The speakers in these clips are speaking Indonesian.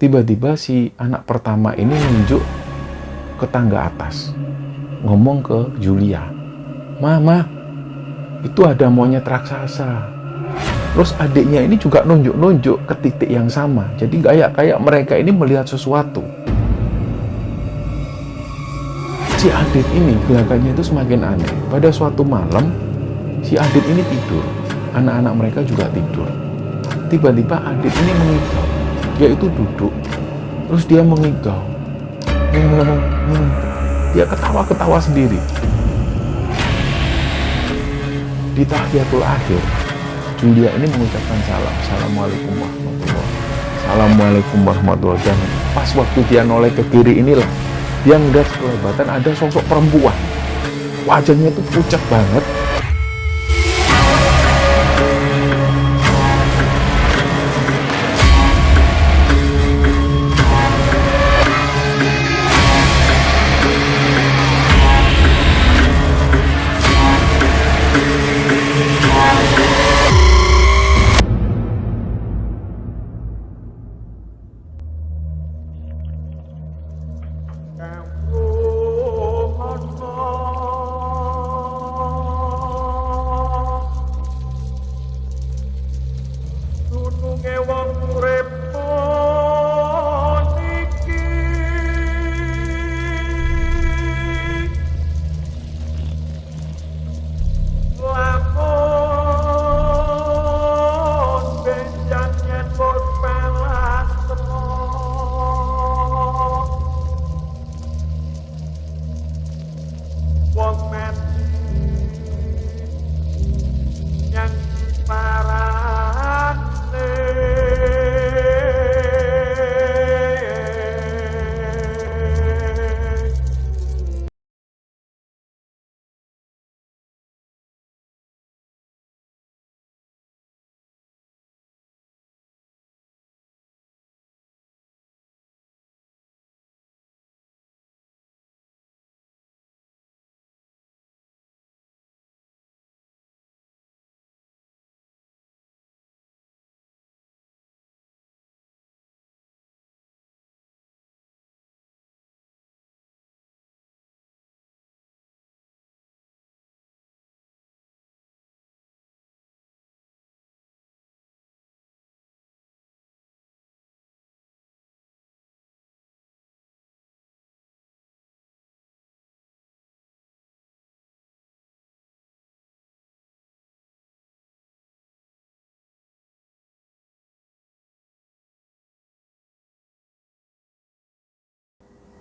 Tiba-tiba si anak pertama ini nunjuk ke tangga atas, ngomong ke Julia, "Mama, itu ada monyet raksasa." Terus adiknya ini juga nunjuk-nunjuk ke titik yang sama. Jadi kayak mereka ini melihat sesuatu. Si Adit ini gelagatnya itu semakin aneh. Pada suatu malam, si Adit ini tidur. Anak-anak mereka juga tidur. Tiba-tiba Adit ini mengigau. Dia itu duduk, terus dia mengigau. Dia ketawa-ketawa sendiri. Di tahiyatul akhir, Julia ini mengucapkan salam. Assalamualaikum warahmatullahi. Assalamualaikum warahmatullahi. Dan pas waktu dia noleh ke kiri inilah, dia ngeliat kelebatan ada sosok perempuan. Wajahnya itu pucat banget.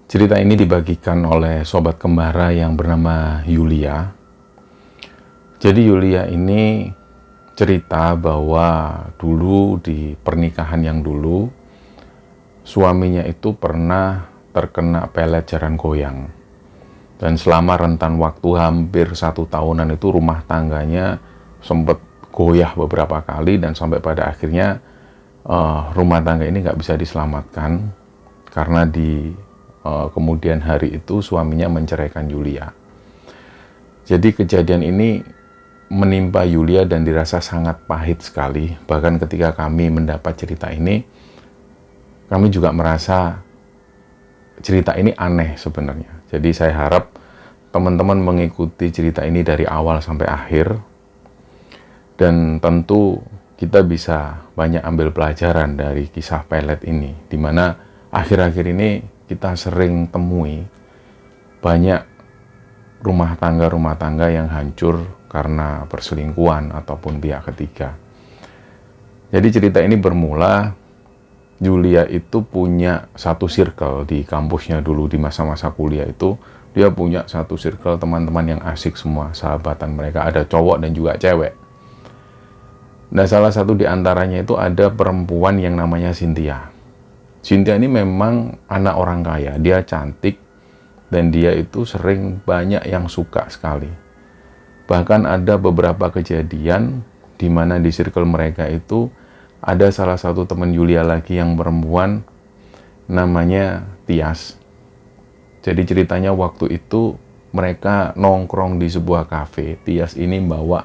Cerita ini dibagikan oleh sobat kembara yang bernama Yulia. Jadi Yulia ini cerita bahwa dulu di pernikahan yang dulu, suaminya itu pernah terkena pelet jaran goyang. Dan selama rentan waktu hampir 1 tahunan itu rumah tangganya sempat goyah beberapa kali, dan sampai pada akhirnya rumah tangga ini nggak bisa diselamatkan karena di kemudian hari itu suaminya menceraikan Yulia. Jadi kejadian ini menimpa Yulia dan dirasa sangat pahit sekali. Bahkan ketika kami mendapat cerita ini, kami juga merasa cerita ini aneh sebenarnya. Jadi saya harap teman-teman mengikuti cerita ini dari awal sampai akhir. Dan tentu kita bisa banyak ambil pelajaran dari kisah pelet ini, di mana akhir-akhir ini kita sering temui banyak rumah tangga yang hancur karena perselingkuhan ataupun pihak ketiga. Jadi cerita ini bermula, Julia itu punya satu circle di kampusnya dulu di masa-masa kuliah itu. Dia punya satu circle teman-teman yang asik semua, sahabatan mereka, ada cowok dan juga cewek. Nah, salah satu di antaranya itu ada perempuan yang namanya Cynthia. Cynthia ini memang anak orang kaya, dia cantik, dan dia itu sering banyak yang suka sekali. Bahkan ada beberapa kejadian di mana di circle mereka itu ada salah satu teman Julia lagi yang perempuan namanya Tias. Jadi ceritanya waktu itu mereka nongkrong di sebuah kafe. Tias ini bawa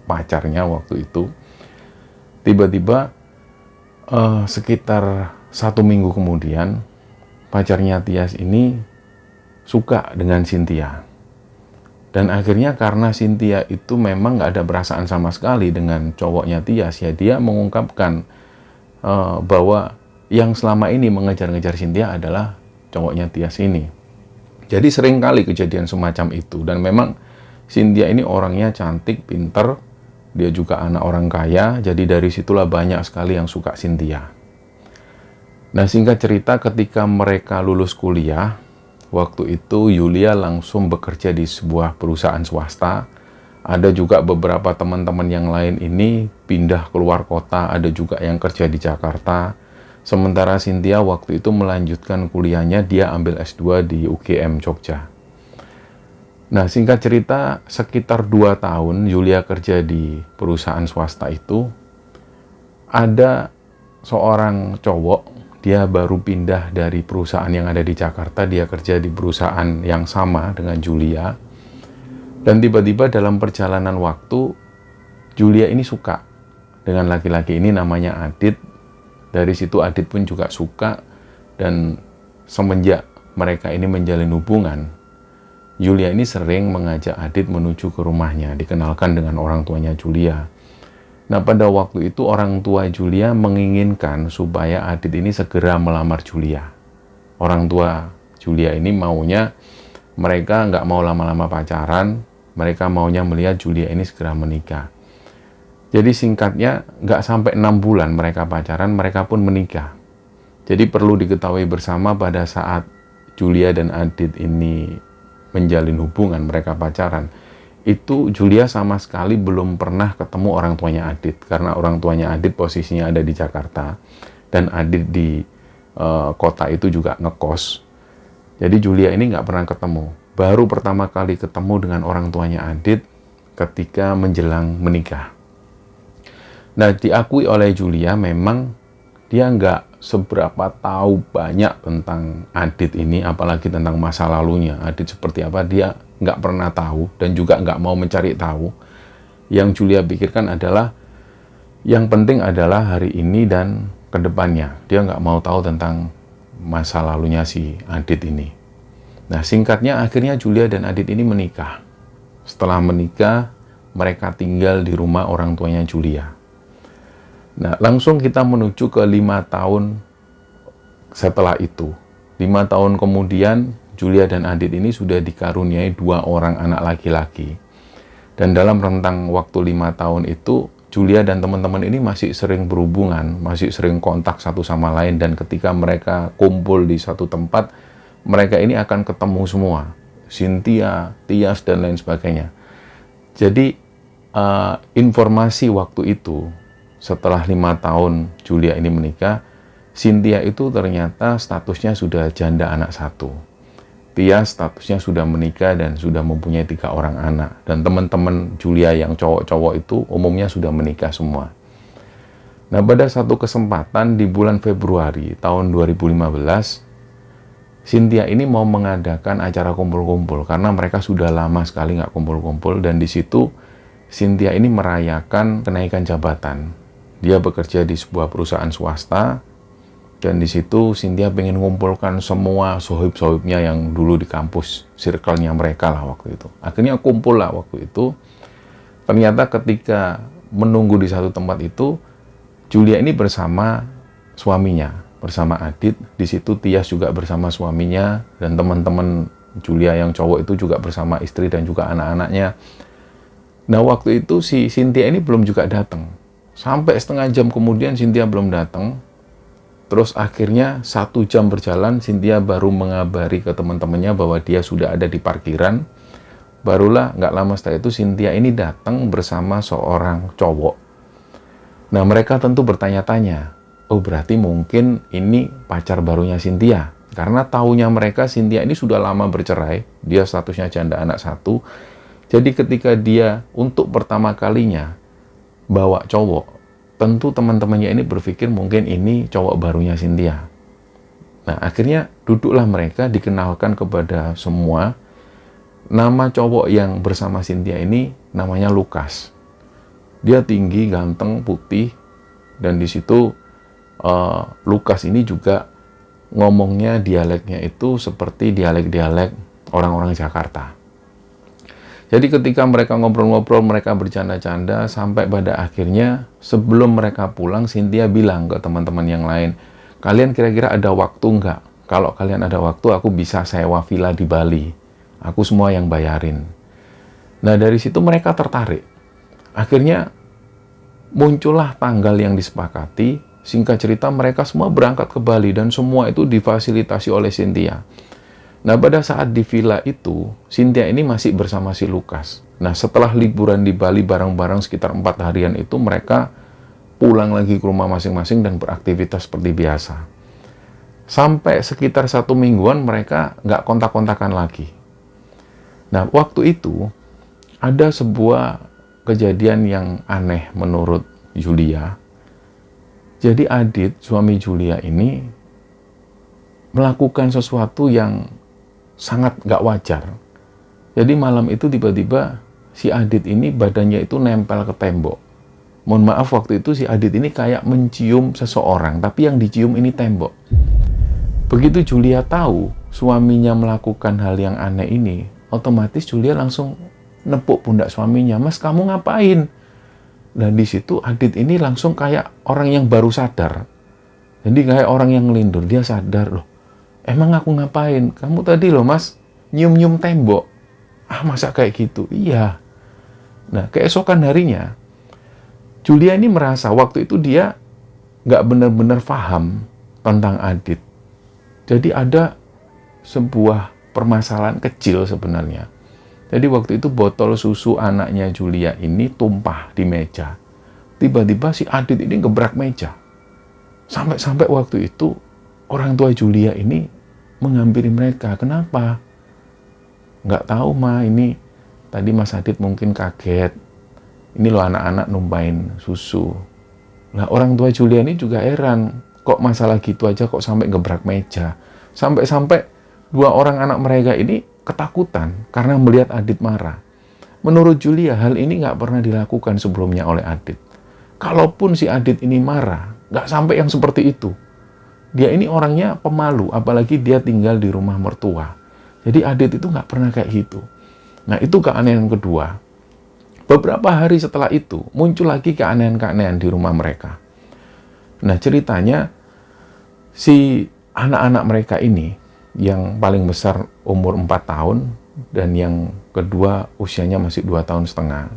pacarnya waktu itu. Tiba-tiba sekitar 1 minggu kemudian pacarnya Tias ini suka dengan Cynthia. Dan akhirnya karena Cynthia itu memang nggak ada perasaan sama sekali dengan cowoknya Tias, ya dia mengungkapkan bahwa yang selama ini mengejar-ngejar Cynthia adalah cowoknya Tias ini. Jadi sering kali kejadian semacam itu. Dan memang Cynthia ini orangnya cantik, pinter, dia juga anak orang kaya, jadi dari situlah banyak sekali yang suka Cynthia. Nah, singkat cerita, ketika mereka lulus kuliah, waktu itu Yulia langsung bekerja di sebuah perusahaan swasta. Ada juga beberapa teman-teman yang lain ini pindah keluar kota, ada juga yang kerja di Jakarta. Sementara Cynthia waktu itu melanjutkan kuliahnya, dia ambil S2 di UGM Jogja. Nah, singkat cerita, sekitar 2 tahun Yulia kerja di perusahaan swasta itu, ada seorang cowok, dia baru pindah dari perusahaan yang ada di Jakarta, dia kerja di perusahaan yang sama dengan Julia. Dan tiba-tiba dalam perjalanan waktu, Julia ini suka dengan laki-laki ini, namanya Adit. Dari situ Adit pun juga suka, dan semenjak mereka ini menjalin hubungan, Julia ini sering mengajak Adit menuju ke rumahnya, dikenalkan dengan orang tuanya Julia. Nah, pada waktu itu orang tua Julia menginginkan supaya Adit ini segera melamar Julia. Orang tua Julia ini maunya mereka nggak mau lama-lama pacaran, mereka maunya melihat Julia ini segera menikah. Jadi singkatnya, nggak sampai 6 bulan mereka pacaran, mereka pun menikah. Jadi perlu diketahui bersama, pada saat Julia dan Adit ini menjalin hubungan, mereka pacaran, itu Julia sama sekali belum pernah ketemu orang tuanya Adit, karena orang tuanya Adit posisinya ada di Jakarta dan Adit di kota itu juga ngekos. Jadi Julia ini nggak pernah ketemu. Baru pertama kali ketemu dengan orang tuanya Adit ketika menjelang menikah. Nah, diakui oleh Julia memang dia nggak seberapa tahu banyak tentang Adit ini, apalagi tentang masa lalunya. Adit seperti apa dia nggak pernah tahu, dan juga nggak mau mencari tahu. Yang Julia pikirkan adalah, yang penting adalah hari ini dan kedepannya. Dia nggak mau tahu tentang masa lalunya si Adit ini. Nah, singkatnya akhirnya Julia dan Adit ini menikah. Setelah menikah, mereka tinggal di rumah orang tuanya Julia. Nah, langsung kita menuju ke 5 tahun setelah itu. 5 tahun kemudian, Julia dan Adit ini sudah dikaruniai 2 orang anak laki-laki. Dan dalam rentang waktu 5 tahun itu, Julia dan teman-teman ini masih sering berhubungan, masih sering kontak satu sama lain. Dan ketika mereka kumpul di satu tempat, mereka ini akan ketemu semua. Cynthia, Tias, dan lain sebagainya. Jadi, informasi waktu itu, setelah 5 tahun Julia ini menikah, Cynthia itu ternyata statusnya sudah janda anak 1. Tias statusnya sudah menikah dan sudah mempunyai 3 orang anak. Dan teman-teman Julia yang cowok-cowok itu umumnya sudah menikah semua. Nah, pada satu kesempatan di bulan Februari tahun 2015, Cynthia ini mau mengadakan acara kumpul-kumpul karena mereka sudah lama sekali nggak kumpul-kumpul. Dan di situ Cynthia ini merayakan kenaikan jabatan. Dia bekerja di sebuah perusahaan swasta. Dan di situ Cynthia pengen mengumpulkan semua sohib-sohibnya yang dulu di kampus, circle-nya mereka lah waktu itu. Akhirnya kumpul lah waktu itu. Ternyata ketika menunggu di satu tempat itu, Julia ini bersama suaminya, bersama Adit. Di situ Tias juga bersama suaminya, dan teman-teman Julia yang cowok itu juga bersama istri dan juga anak-anaknya. Nah, waktu itu si Cynthia ini belum juga datang. Sampai setengah jam kemudian Cynthia belum datang. Terus akhirnya 1 jam berjalan, Cynthia baru mengabari ke teman-temannya bahwa dia sudah ada di parkiran. Barulah nggak lama setelah itu Cynthia ini datang bersama seorang cowok. Nah, mereka tentu bertanya-tanya, oh berarti mungkin ini pacar barunya Cynthia. Karena taunya mereka Cynthia ini sudah lama bercerai, dia statusnya janda anak 1. Jadi ketika dia untuk pertama kalinya bawa cowok, tentu teman-temannya ini berpikir mungkin ini cowok barunya Cynthia. Nah, akhirnya duduklah mereka, dikenalkan kepada semua. Nama cowok yang bersama Cynthia ini namanya Lukas. Dia tinggi, ganteng, putih, dan di situ Lukas ini juga ngomongnya, dialeknya itu seperti dialek-dialek orang-orang Jakarta. Jadi ketika mereka ngobrol-ngobrol, mereka bercanda-canda, sampai pada akhirnya sebelum mereka pulang, Cynthia bilang ke teman-teman yang lain, kalian kira-kira ada waktu nggak? Kalau kalian ada waktu, aku bisa sewa villa di Bali. Aku semua yang bayarin. Nah, dari situ mereka tertarik. Akhirnya muncullah tanggal yang disepakati. Singkat cerita, mereka semua berangkat ke Bali dan semua itu difasilitasi oleh Cynthia. Nah, pada saat di villa itu, Cynthia ini masih bersama si Lukas. Nah, setelah liburan di Bali bareng-bareng sekitar 4 harian itu, mereka pulang lagi ke rumah masing-masing dan beraktivitas seperti biasa. Sampai sekitar 1 mingguan mereka nggak kontak-kontakan lagi. Nah, waktu itu ada sebuah kejadian yang aneh menurut Julia. Jadi Adit, suami Julia ini, melakukan sesuatu yang sangat nggak wajar. Jadi malam itu tiba-tiba si Adit ini badannya itu nempel ke tembok. Mohon maaf, waktu itu si Adit ini kayak mencium seseorang, tapi yang dicium ini tembok. Begitu Julia tahu suaminya melakukan hal yang aneh ini, otomatis Julia langsung nepuk pundak suaminya, "Mas, kamu ngapain?" Dan di situ Adit ini langsung kayak orang yang baru sadar. Jadi kayak orang yang ngelindur, dia sadar, loh, emang aku ngapain? Kamu tadi loh, Mas, nyium-nyium tembok. Ah, masa kayak gitu? Iya. Nah, keesokan harinya, Julia ini merasa waktu itu dia nggak benar-benar paham tentang Adit. Jadi ada sebuah permasalahan kecil sebenarnya. Jadi waktu itu botol susu anaknya Julia ini tumpah di meja. Tiba-tiba si Adit ini gebrak meja. Sampai-sampai waktu itu orang tua Julia ini menghampiri mereka. Kenapa? Nggak tahu, Ma, ini tadi Mas Adit mungkin kaget. Ini loh anak-anak numpain susu. Nah, orang tua Julia ini juga heran. Kok masalah gitu aja kok sampai gebrak meja. Sampai-sampai 2 orang anak mereka ini ketakutan karena melihat Adit marah. Menurut Julia, hal ini nggak pernah dilakukan sebelumnya oleh Adit. Kalaupun si Adit ini marah, nggak sampai yang seperti itu. Dia ini orangnya pemalu, apalagi dia tinggal di rumah mertua. Jadi Adit itu nggak pernah kayak gitu. Nah, itu keanehan kedua. Beberapa hari setelah itu, muncul lagi keanehan-keanehan di rumah mereka. Nah, ceritanya, si anak-anak mereka ini, yang paling besar umur 4 tahun, dan yang kedua usianya masih 2,5 tahun.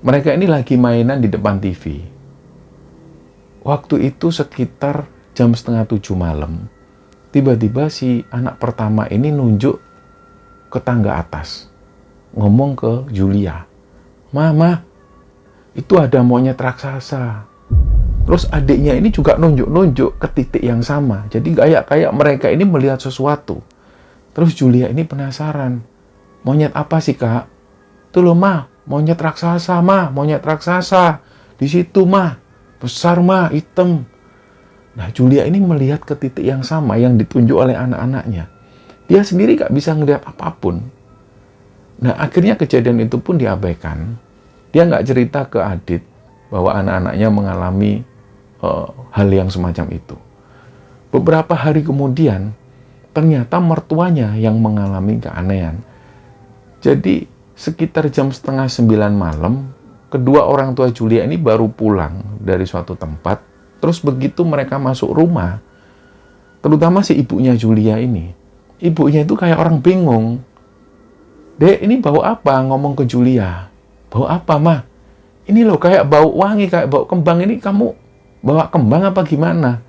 Mereka ini lagi mainan di depan TV. Waktu itu sekitar jam 6:30 malam, tiba-tiba si anak pertama ini nunjuk ke tangga atas, ngomong ke Julia, "Mama, itu ada monyet raksasa." Terus adiknya ini juga nunjuk-nunjuk ke titik yang sama. Jadi kayak mereka ini melihat sesuatu. Terus Julia ini penasaran, "Monyet apa sih, Kak?" "Tuh loh, Ma, monyet raksasa, Ma, monyet raksasa. Di situ, Ma. Besar, Ma, hitam." Nah, Julia ini melihat ke titik yang sama yang ditunjuk oleh anak-anaknya. Dia sendiri gak bisa ngelihat apapun. Nah, akhirnya kejadian itu pun diabaikan. Dia nggak cerita ke Adit bahwa anak-anaknya mengalami hal yang semacam itu. Beberapa hari kemudian, ternyata mertuanya yang mengalami keanehan. Jadi, sekitar jam 8:30 malam, kedua orang tua Julia ini baru pulang dari suatu tempat. Terus begitu mereka masuk rumah, terutama si ibunya Julia ini, ibunya itu kayak orang bingung. "Dek, ini bau apa?" ngomong ke Julia. "Bau apa, Ma?" "Ini loh kayak bau wangi, kayak bau kembang. Ini kamu bawa kembang apa gimana?"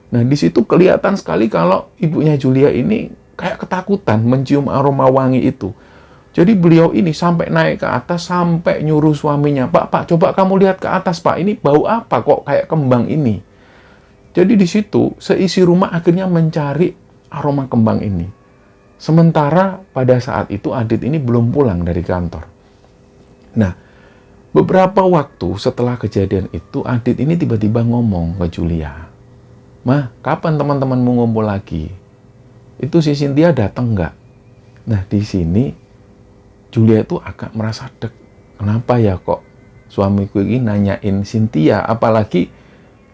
Nah, di situ kelihatan sekali kalau ibunya Julia ini kayak ketakutan mencium aroma wangi itu. Jadi beliau ini sampai naik ke atas, sampai nyuruh suaminya, Pak, coba kamu lihat ke atas, Pak. Ini bau apa kok kayak kembang ini?" Jadi di situ seisi rumah akhirnya mencari aroma kembang ini. Sementara pada saat itu Adit ini belum pulang dari kantor. Nah, beberapa waktu setelah kejadian itu, Adit ini tiba-tiba ngomong ke Julia, "Ma, kapan teman-temanmu ngumpul lagi? Itu si Cynthia datang nggak?" Nah, di sini Julia itu agak merasa deg. Kenapa ya kok suamiku ini nanyain Cynthia? Apalagi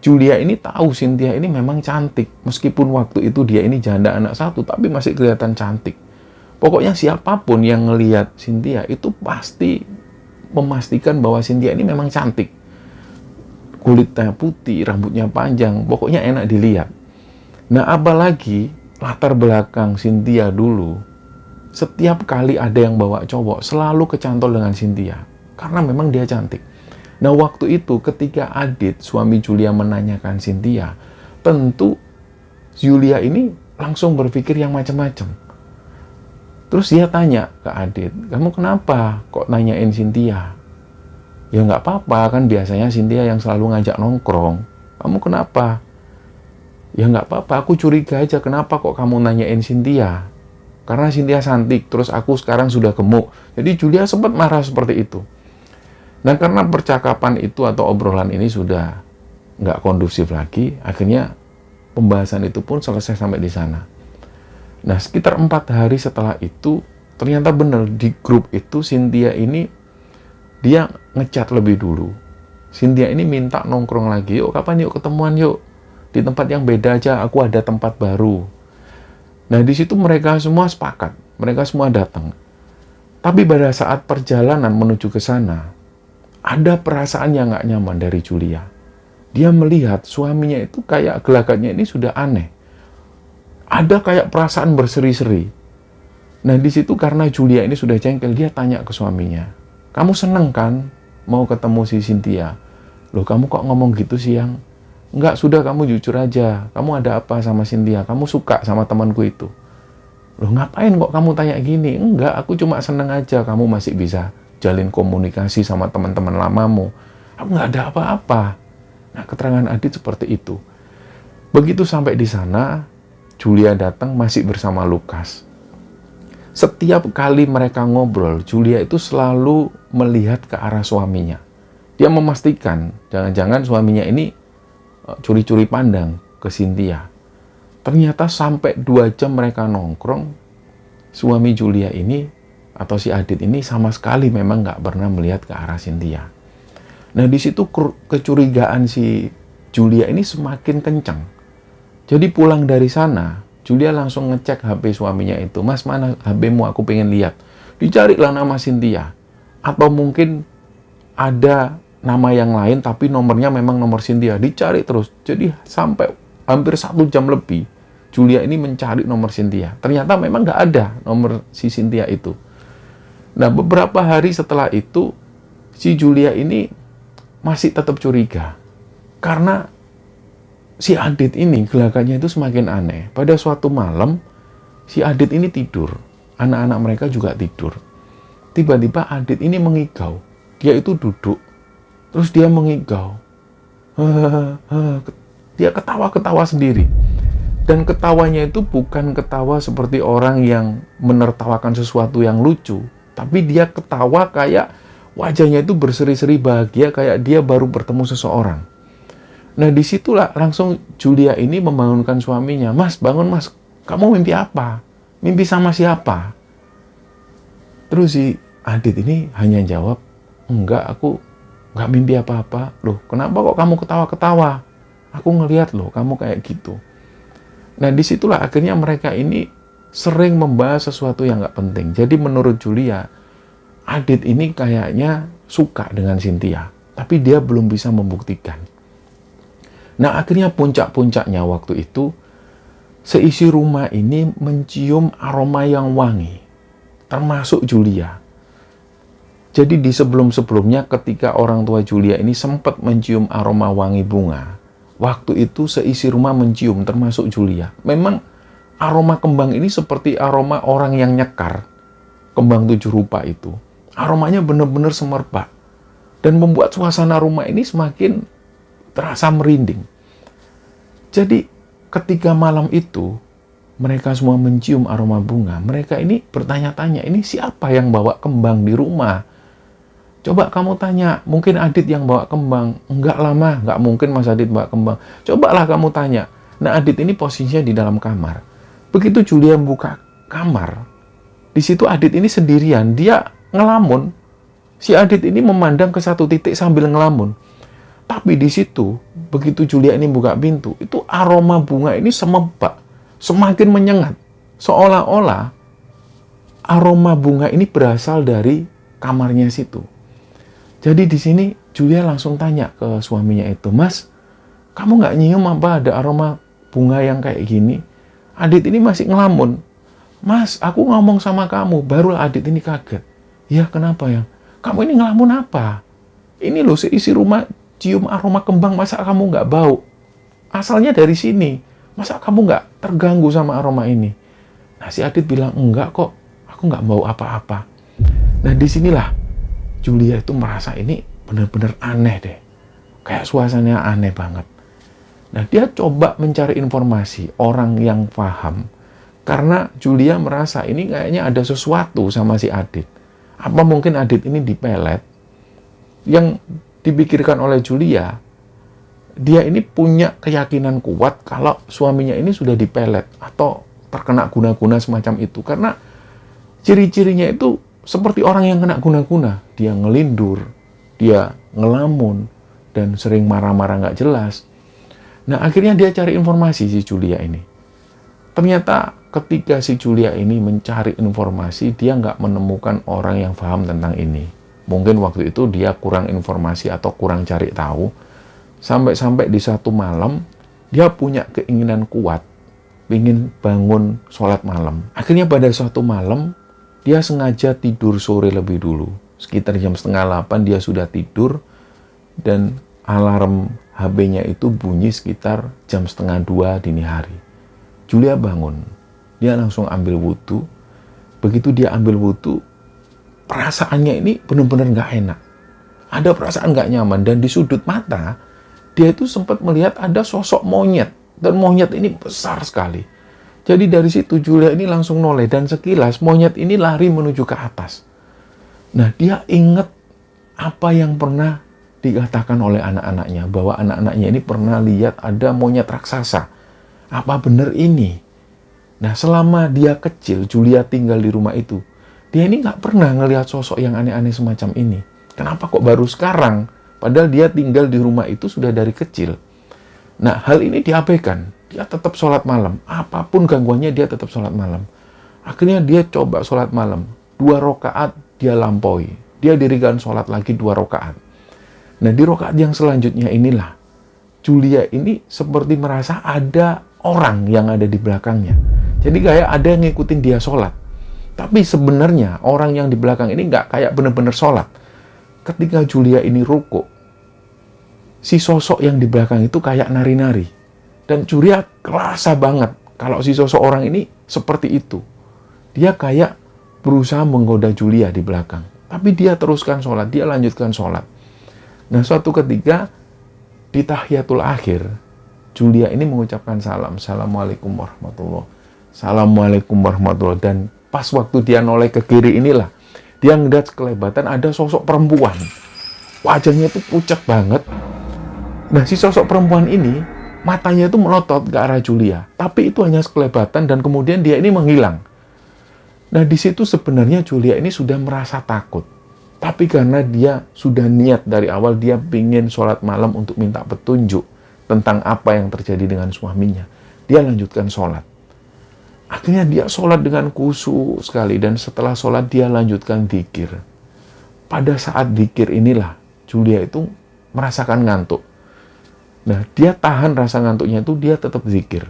Julia ini tahu Cynthia ini memang cantik. Meskipun waktu itu dia ini janda anak satu, tapi masih kelihatan cantik. Pokoknya siapapun yang ngelihat Cynthia itu pasti memastikan bahwa Cynthia ini memang cantik. Kulitnya putih, rambutnya panjang, pokoknya enak dilihat. Nah, apalagi latar belakang Cynthia dulu, setiap kali ada yang bawa cowok, selalu kecantol dengan Cynthia. Karena memang dia cantik. Nah, waktu itu ketika Adit, suami Julia, menanyakan Cynthia, tentu Julia ini langsung berpikir yang macam-macam. Terus dia tanya ke Adit, kamu kenapa kok nanyain Cynthia? Ya nggak apa-apa, kan biasanya Cynthia yang selalu ngajak nongkrong. Kamu kenapa? Ya nggak apa-apa, aku curiga aja kenapa kok kamu nanyain Cynthia. Karena Cynthia cantik, terus aku sekarang sudah gemuk. Jadi Julia sempat marah seperti itu. Nah, karena percakapan itu atau obrolan ini sudah nggak kondusif lagi, akhirnya pembahasan itu pun selesai sampai di sana. Nah, sekitar 4 hari setelah itu, ternyata benar di grup itu Cynthia ini, dia ngechat lebih dulu. Cynthia ini minta nongkrong lagi, yuk kapan yuk ketemuan yuk. Di tempat yang beda aja, aku ada tempat baru. Nah, di situ mereka semua sepakat, mereka semua datang. Tapi pada saat perjalanan menuju ke sana, ada perasaan yang nggak nyaman dari Julia. Dia melihat suaminya itu kayak gelagatnya ini sudah aneh. Ada kayak perasaan berseri-seri. Nah, di situ karena Julia ini sudah jengkel, dia tanya ke suaminya, kamu seneng kan mau ketemu si Cynthia? Loh, kamu kok ngomong gitu sih, Yang? Enggak, sudah, kamu jujur aja. Kamu ada apa sama Cynthia? Kamu suka sama temanku itu? Loh, ngapain kok kamu tanya gini? Enggak, aku cuma seneng aja kamu masih bisa jalin komunikasi sama teman-teman lamamu. Aku nggak ada apa-apa. Nah, keterangan Adit seperti itu. Begitu sampai di sana, Julia datang masih bersama Lukas. Setiap kali mereka ngobrol, Julia itu selalu melihat ke arah suaminya. Dia memastikan, jangan-jangan suaminya ini curi-curi pandang ke Cynthia. Ternyata sampai 2 jam mereka nongkrong, suami Julia ini atau si Adit ini sama sekali memang nggak pernah melihat ke arah Cynthia. Nah, di situ kecurigaan si Julia ini semakin kencang. Jadi pulang dari sana, Julia langsung ngecek HP suaminya itu. Mas, mana HP-mu? Aku pengen lihat. Dicarilah nama Cynthia. Atau mungkin ada nama yang lain, tapi nomornya memang nomor Cynthia. Dicari terus. Jadi sampai hampir 1 jam lebih, Julia ini mencari nomor Cynthia. Ternyata memang nggak ada nomor si Cynthia itu. Nah, beberapa hari setelah itu, si Julia ini masih tetap curiga. Karena si Adit ini gelagatnya itu semakin aneh. Pada suatu malam, si Adit ini tidur. Anak-anak mereka juga tidur. Tiba-tiba Adit ini mengigau. Dia itu duduk. Terus dia mengigau. Dia ketawa-ketawa sendiri. Dan ketawanya itu bukan ketawa seperti orang yang menertawakan sesuatu yang lucu. Tapi dia ketawa kayak wajahnya itu berseri-seri bahagia, kayak dia baru bertemu seseorang. Nah, disitulah langsung Julia ini membangunkan suaminya. Mas, bangun mas, kamu mimpi apa? Mimpi sama siapa? Terus si Adit ini hanya jawab, enggak, aku nggak mimpi apa-apa. Loh, kenapa kok kamu ketawa-ketawa? Aku ngelihat loh, kamu kayak gitu. Nah, disitulah akhirnya mereka ini sering membahas sesuatu yang nggak penting. Jadi menurut Julia, Adit ini kayaknya suka dengan Cynthia, tapi dia belum bisa membuktikan. Nah, akhirnya puncak-puncaknya waktu itu, seisi rumah ini mencium aroma yang wangi, termasuk Julia. Jadi di sebelum-sebelumnya ketika orang tua Julia ini sempat mencium aroma wangi bunga, waktu itu seisi rumah mencium, termasuk Julia. Memang aroma kembang ini seperti aroma orang yang nyekar, kembang 7 rupa itu. Aromanya benar-benar semerbak. Dan membuat suasana rumah ini semakin terasa merinding. Jadi ketika malam itu, mereka semua mencium aroma bunga. Mereka ini bertanya-tanya, ini siapa yang bawa kembang di rumah? Coba kamu tanya, mungkin Adit yang bawa kembang. Enggak lama, enggak mungkin Mas Adit bawa kembang. Cobalah kamu tanya. Nah, Adit ini posisinya di dalam kamar. Begitu Julia membuka kamar, di situ Adit ini sendirian, dia ngelamun. Si Adit ini memandang ke satu titik sambil ngelamun. Tapi di situ, begitu Julia ini buka pintu, itu aroma bunga ini semerbak, semakin menyengat. Seolah-olah aroma bunga ini berasal dari kamarnya situ. Jadi di sini Julia langsung tanya ke suaminya itu, "Mas, kamu nggak nyium apa ada aroma bunga yang kayak gini?" Adit ini masih ngelamun. "Mas, aku ngomong sama kamu." Barulah Adit ini kaget. "Ya, kenapa ya? Kamu ini ngelamun apa? Ini loh seisi rumah cium aroma kembang, masa kamu nggak bau? Asalnya dari sini. Masa kamu nggak terganggu sama aroma ini?" Nah, si Adit bilang, "Enggak kok, aku nggak bau apa-apa." Nah, disinilah Julia itu merasa ini benar-benar aneh deh. Kayak suasananya aneh banget. Nah, dia coba mencari informasi orang yang paham. Karena Julia merasa ini kayaknya ada sesuatu sama si Adit. Apa mungkin Adit ini dipelet? Yang dipikirkan oleh Julia, dia ini punya keyakinan kuat kalau suaminya ini sudah dipelet atau terkena guna-guna semacam itu. Karena ciri-cirinya itu seperti orang yang kena guna-guna. Dia ngelindur, dia ngelamun, dan sering marah-marah nggak jelas. Nah, akhirnya dia cari informasi si Julia ini. Ternyata ketika si Julia ini mencari informasi, dia nggak menemukan orang yang paham tentang ini. Mungkin waktu itu dia kurang informasi atau kurang cari tahu. Sampai-sampai di satu malam, dia punya keinginan kuat, ingin bangun sholat malam. Akhirnya pada suatu malam, dia sengaja tidur sore lebih dulu. Sekitar jam 7:30 dia sudah tidur, dan alarm HP-nya itu bunyi sekitar jam 1:30 dini hari. Julia bangun, dia langsung ambil wudhu. Begitu dia ambil wudhu, perasaannya ini benar-benar nggak enak. Ada perasaan nggak nyaman, dan di sudut mata, dia itu sempat melihat ada sosok monyet, dan monyet ini besar sekali. Jadi dari situ Julia ini langsung noleh, dan sekilas monyet ini lari menuju ke atas. Nah, dia ingat apa yang pernah dikatakan oleh anak-anaknya, bahwa anak-anaknya ini pernah lihat ada monyet raksasa. Apa benar ini? Nah, selama dia kecil, Julia tinggal di rumah itu, dia ini nggak pernah ngelihat sosok yang aneh-aneh semacam ini. Kenapa kok baru sekarang? Padahal dia tinggal di rumah itu sudah dari kecil. Nah, hal ini diabaikan. Dia tetap sholat malam. Apapun gangguannya, dia tetap sholat malam. Akhirnya dia coba sholat malam. 2 rakaat dia lampaui. Dia dirikan sholat lagi 2 rakaat. Nah, di rakaat yang selanjutnya inilah, Julia ini seperti merasa ada orang yang ada di belakangnya. Jadi kayak ada yang ngikutin dia sholat. Tapi sebenarnya orang yang di belakang ini nggak kayak benar-benar sholat. Ketika Julia ini rukuk, si sosok yang di belakang itu kayak nari-nari. Dan Julia kerasa banget kalau si sosok orang ini seperti itu. Dia kayak berusaha menggoda Julia di belakang. Tapi dia teruskan sholat, dia lanjutkan sholat. Nah, suatu ketika di tahiyatul akhir, Julia ini mengucapkan salam. Assalamualaikum warahmatullahi. Assalamualaikum warahmatullahi. Dan pas waktu dia noleh ke kiri inilah, dia ngeliat kelebatan ada sosok perempuan. Wajahnya itu pucat banget. Nah, si sosok perempuan ini, matanya itu melotot ke arah Julia. Tapi itu hanya sekelebatan, dan kemudian dia ini menghilang. Nah, di situ sebenarnya Julia ini sudah merasa takut. Tapi karena dia sudah niat dari awal, dia ingin sholat malam untuk minta petunjuk tentang apa yang terjadi dengan suaminya. Dia lanjutkan sholat. Akhirnya dia sholat dengan khusyuk sekali, dan setelah sholat dia lanjutkan dzikir. Pada saat dzikir inilah, Julia itu merasakan ngantuk. Nah, dia tahan rasa ngantuknya itu, dia tetap zikir.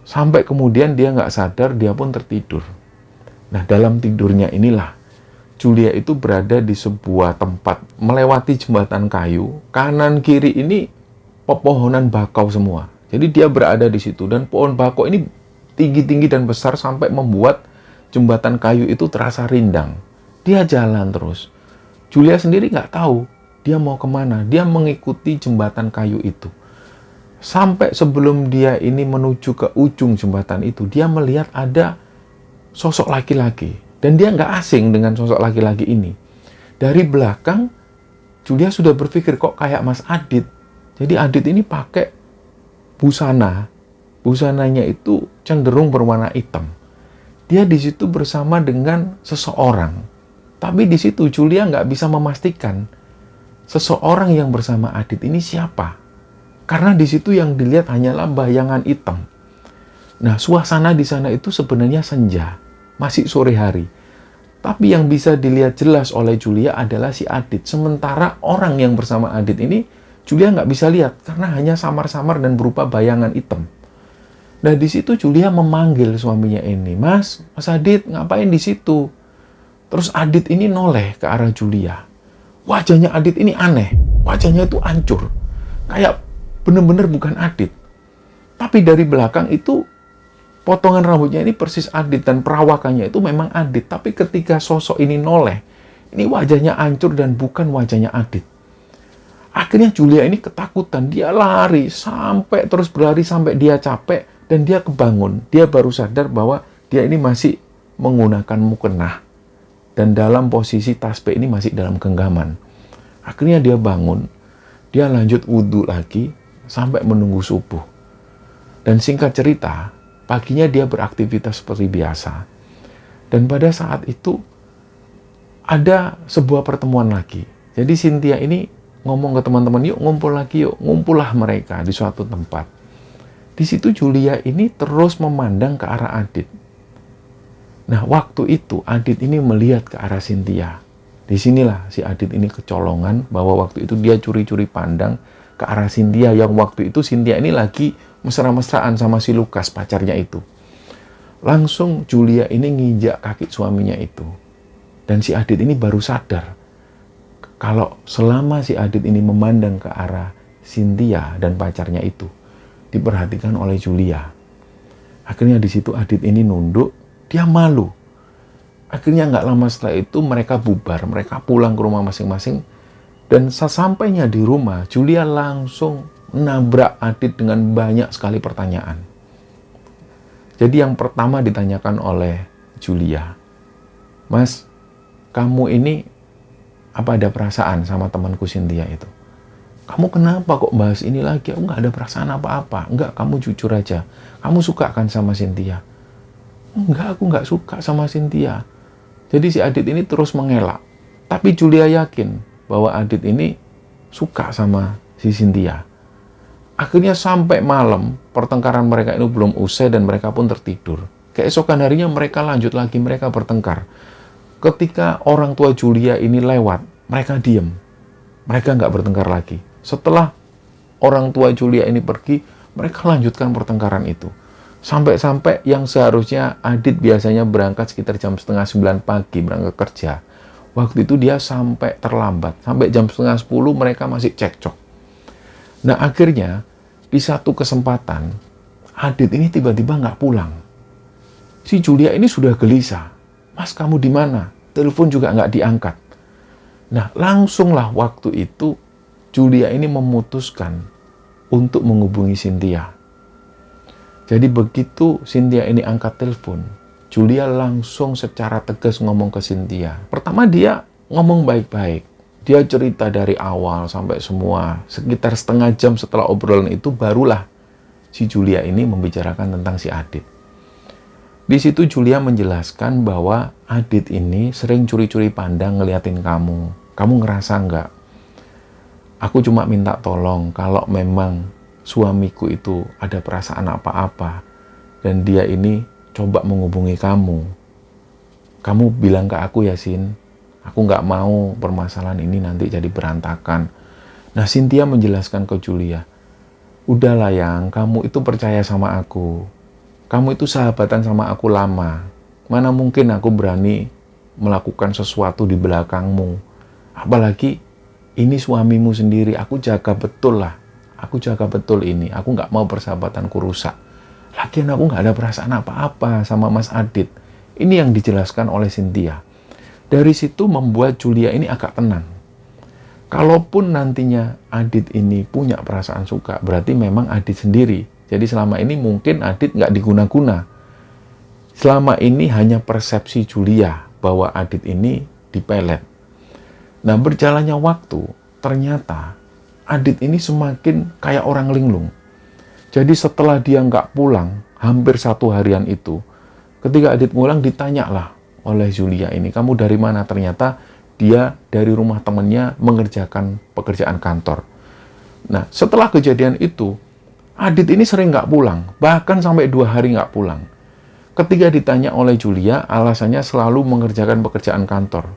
Sampai kemudian dia nggak sadar, dia pun tertidur. Nah, dalam tidurnya inilah, Julia itu berada di sebuah tempat, melewati jembatan kayu, kanan kiri ini pepohonan bakau semua. Jadi dia berada di situ, dan pohon bakau ini tinggi-tinggi dan besar sampai membuat jembatan kayu itu terasa rindang. Dia jalan terus. Julia sendiri nggak tahu dia mau kemana. Dia mengikuti jembatan kayu itu. Sampai sebelum dia ini menuju ke ujung jembatan itu, dia melihat ada sosok laki-laki. Dan dia nggak asing dengan sosok laki-laki ini. Dari belakang, Julia sudah berpikir kok kayak Mas Adit. Jadi Adit ini pakai busana. Busananya itu cenderung berwarna hitam. Dia di situ bersama dengan seseorang. Tapi di situ Julia nggak bisa memastikan seseorang yang bersama Adit ini siapa? Karena di situ yang dilihat hanyalah bayangan hitam. Nah, suasana di sana itu sebenarnya senja, masih sore hari. Tapi yang bisa dilihat jelas oleh Julia adalah si Adit. Sementara orang yang bersama Adit ini, Julia nggak bisa lihat karena hanya samar-samar dan berupa bayangan hitam. Nah, di situ Julia memanggil suaminya ini, Mas Adit, ngapain di situ? Terus Adit ini noleh ke arah Julia. Wajahnya Adit ini aneh, wajahnya itu hancur. Kayak bener-bener bukan Adit. Tapi dari belakang itu, potongan rambutnya ini persis Adit dan perawakannya itu memang Adit. Tapi ketika sosok ini noleh, ini wajahnya hancur dan bukan wajahnya Adit. Akhirnya Julia ini ketakutan, dia lari sampai terus berlari sampai dia capek dan dia kebangun. Dia baru sadar bahwa dia ini masih menggunakan mukena dan dalam posisi tasbih ini masih dalam genggaman. Akhirnya dia bangun, dia lanjut wudhu lagi sampai menunggu subuh. Dan singkat cerita, paginya dia beraktivitas seperti biasa. Dan pada saat itu ada sebuah pertemuan lagi. Jadi Cynthia ini ngomong ke teman-teman, yuk ngumpul lagi yuk. Ngumpullah mereka di suatu tempat. Di situ Julia ini terus memandang ke arah Adit. Nah, waktu itu Adit ini melihat ke arah Cynthia. Disinilah si Adit ini kecolongan bahwa waktu itu dia curi-curi pandang ke arah Cynthia, yang waktu itu Cynthia ini lagi mesra-mesraan sama si Lukas, pacarnya itu. Langsung Julia ini nginjak kaki suaminya itu. Dan si Adit ini baru sadar kalau selama si Adit ini memandang ke arah Cynthia dan pacarnya itu diperhatikan oleh Julia. Akhirnya di situ Adit ini nunduk, dia malu. Akhirnya nggak lama setelah itu mereka bubar, mereka pulang ke rumah masing-masing. Dan sesampainya di rumah, Julia langsung nabrak Adit dengan banyak sekali pertanyaan. Jadi yang pertama ditanyakan oleh Julia, Mas, kamu ini apa ada perasaan sama temanku Cynthia itu? Kamu kenapa kok bahas ini lagi? Aku nggak ada perasaan apa-apa. Enggak, kamu jujur aja. Kamu suka kan sama Cynthia? Enggak, aku nggak suka sama Cynthia. Jadi si Adit ini terus mengelak. Tapi Julia yakin bahwa Adit ini suka sama si Cynthia. Akhirnya sampai malam, pertengkaran mereka ini belum usai dan mereka pun tertidur. Keesokan harinya mereka lanjut lagi, mereka bertengkar. Ketika orang tua Julia ini lewat, mereka diem. Mereka nggak bertengkar lagi. Setelah orang tua Julia ini pergi, mereka lanjutkan pertengkaran itu. Sampai-sampai yang seharusnya Adit biasanya berangkat sekitar jam 8:30 pagi, berangkat kerja. Waktu itu dia sampai terlambat. Sampai jam 9:30 mereka masih cekcok. Nah, akhirnya di satu kesempatan, Adit ini tiba-tiba nggak pulang. Si Julia ini sudah gelisah. Mas, kamu di mana? Telepon juga nggak diangkat. Nah, langsunglah waktu itu Julia ini memutuskan untuk menghubungi Cynthia. Jadi begitu Cynthia ini angkat telepon, Julia langsung secara tegas ngomong ke Cynthia. Pertama dia ngomong baik-baik. Dia cerita dari awal sampai semua. Sekitar setengah jam setelah obrolan itu barulah si Julia ini membicarakan tentang si Adit. Di situ Julia menjelaskan bahwa Adit ini sering curi-curi pandang ngeliatin kamu. Kamu ngerasa nggak? Aku cuma minta tolong kalau memang suamiku itu ada perasaan apa-apa dan dia ini coba menghubungi kamu. Kamu bilang ke aku ya, Sin. Aku nggak mau permasalahan ini nanti jadi berantakan. Nah, Cynthia menjelaskan ke Julia, udahlah yang, kamu itu percaya sama aku. Kamu itu sahabatan sama aku lama. Mana mungkin aku berani melakukan sesuatu di belakangmu. Apalagi ini suamimu sendiri. Aku jaga betul lah. Aku jaga betul ini. Aku nggak mau persahabatanku rusak. Lagian aku nggak ada perasaan apa-apa sama Mas Adit. Ini yang dijelaskan oleh Cynthia. Dari situ membuat Julia ini agak tenang. Kalaupun nantinya Adit ini punya perasaan suka, berarti memang Adit sendiri. Jadi selama ini mungkin Adit nggak diguna-guna. Selama ini hanya persepsi Julia bahwa Adit ini dipelet. Nah, berjalannya waktu, ternyata Adit ini semakin kayak orang linglung. Jadi setelah dia nggak pulang, hampir 1 harian itu, ketika Adit pulang ditanyalah oleh Julia ini, kamu dari mana? Ternyata dia dari rumah temannya mengerjakan pekerjaan kantor. Nah, setelah kejadian itu, Adit ini sering nggak pulang, bahkan sampai 2 hari nggak pulang. Ketika ditanya oleh Julia, alasannya selalu mengerjakan pekerjaan kantor.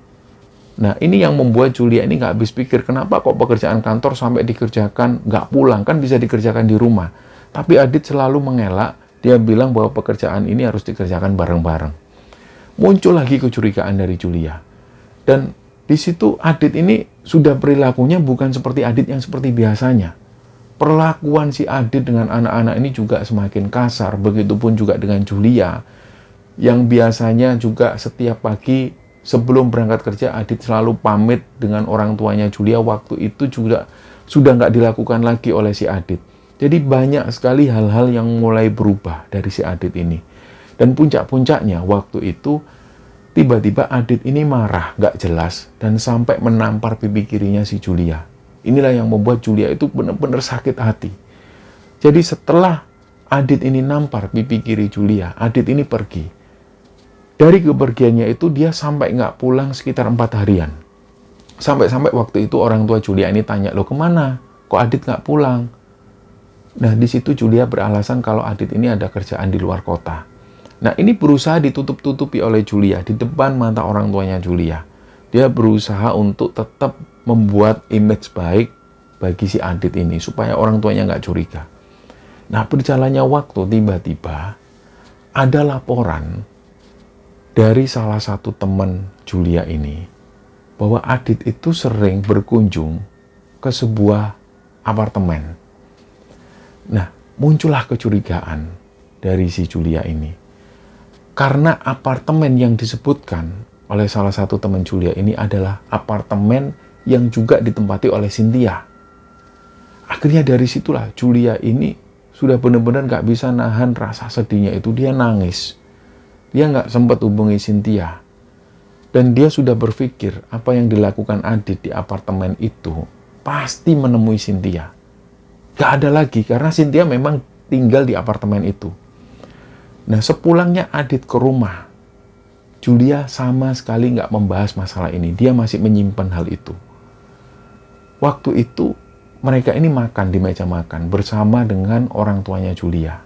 Nah, ini yang membuat Julia ini nggak habis pikir, kenapa kok pekerjaan kantor sampai dikerjakan nggak pulang, kan bisa dikerjakan di rumah. Tapi Adit selalu mengelak, dia bilang bahwa pekerjaan ini harus dikerjakan bareng-bareng. Muncul lagi kecurigaan dari Julia. Dan di situ Adit ini sudah perilakunya bukan seperti Adit yang seperti biasanya. Perlakuan si Adit dengan anak-anak ini juga semakin kasar, begitupun juga dengan Julia, yang biasanya juga setiap pagi sebelum berangkat kerja, Adit selalu pamit dengan orang tuanya Julia. Waktu itu juga sudah nggak dilakukan lagi oleh si Adit. Jadi banyak sekali hal-hal yang mulai berubah dari si Adit ini. Dan puncak-puncaknya waktu itu, tiba-tiba Adit ini marah, nggak jelas, dan sampai menampar pipi kirinya si Julia. Inilah yang membuat Julia itu benar-benar sakit hati. Jadi setelah Adit ini nampar pipi kiri Julia, Adit ini pergi. Dari kepergiannya itu dia sampai nggak pulang sekitar 4 harian. Sampai-sampai waktu itu orang tua Julia ini tanya, loh kemana? Kok Adit nggak pulang? Nah di situ Julia beralasan kalau Adit ini ada kerjaan di luar kota. Nah ini berusaha ditutup-tutupi oleh Julia di depan mata orang tuanya Julia. Dia berusaha untuk tetap membuat image baik bagi si Adit ini supaya orang tuanya nggak curiga. Nah berjalannya waktu tiba-tiba ada laporan dari salah satu teman Julia ini bahwa Adit itu sering berkunjung ke sebuah apartemen. Nah muncullah kecurigaan dari si Julia ini karena apartemen yang disebutkan oleh salah satu teman Julia ini adalah apartemen yang juga ditempati oleh Cynthia. Akhirnya dari situlah Julia ini sudah benar-benar nggak bisa nahan rasa sedihnya itu. Dia nangis. Dia nggak sempat hubungi Cynthia. Dan dia sudah berpikir apa yang dilakukan Adit di apartemen itu pasti menemui Cynthia. Nggak ada lagi karena Cynthia memang tinggal di apartemen itu. Nah sepulangnya Adit ke rumah, Julia sama sekali nggak membahas masalah ini. Dia masih menyimpan hal itu. Waktu itu mereka ini makan di meja makan bersama dengan orang tuanya Julia.